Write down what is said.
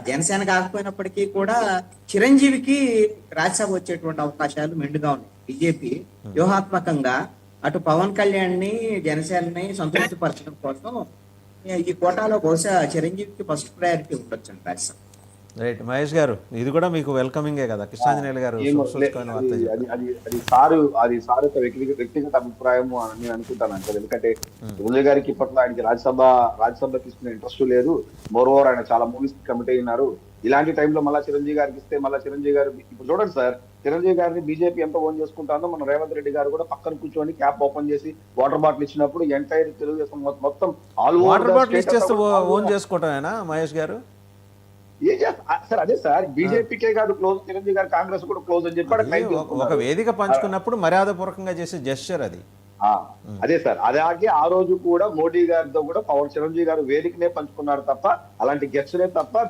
జనసేన కాకపోయినప్పటికీ కూడా చిరంజీవికి రాజ్యసభ వచ్చేటువంటి అవకాశాలు మెండుగా ఉన్నాయి. బీజేపీ వ్యూహాత్మకంగా అటు పవన్ కళ్యాణ్ ని జనసేనని సంతృప్తిపరచడం కోసం ఈ కోటాలో బహుశా చిరంజీవికి ఫస్ట్ ప్రయారిటీ ఉండొచ్చు రాజ్యసభ. రైట్ మహేష్ గారు, ఇది కూడా మీకు వెల్కమింగే కదా. కృష్ణాంజనేయులు గారు అది సార్ యొక్క వ్యక్తిగత అభిప్రాయము అని నేను అనుకుంటాను అంటారు. ఎందుకంటే చిరంజీవి గారికి ఇప్పట్లో ఆయనకి రాజ్యసభ తీసుకునే ఇంట్రెస్ట్ లేదు. మోర్ ఓవర్ ఆయన చాలా మూవీస్ కమిట్ అయినారు. ఇలాంటి టైంలో మళ్ళీ చిరంజీవి గారికి ఇస్తే మళ్ళీ చిరంజీవి గారు ఇప్పుడు చూడండి సార్, చిరంజీవి గారిని బీజేపీ ఎంత ఓన్ చేసుకుంటారో మన రేవంత్ రెడ్డి గారు కూడా పక్కన కూర్చొని క్యాప్ ఓపెన్ చేసి వాటర్ బాటిల్ ఇచ్చినప్పుడు ఎంటైర్ తెలుగుదేశం మొత్తం ఆల్ వాటర్ బాటిల్ ఇచ్చేస్తే ఓన్ చేసుకోవటమేనా మహేష్ గారు? ఏం చేస్తారు సార్? అదే సార్, బీజేపీకే కాదు క్లోజ్, చిరంజీవి గారు కాంగ్రెస్ కూడా క్లోజ్ అని చెప్పి ఒక వేదిక పంచుకున్నప్పుడు మర్యాదపూర్వకంగా చేసే జెస్చర్ అది. అదే సార్, అలాగే ఆ రోజు కూడా మోడీ గారితో కూడా పవన్ చిరంజీవి గారు వేదికనే పంచుకున్నారు తప్ప అలాంటి గెస్ట్లే తప్ప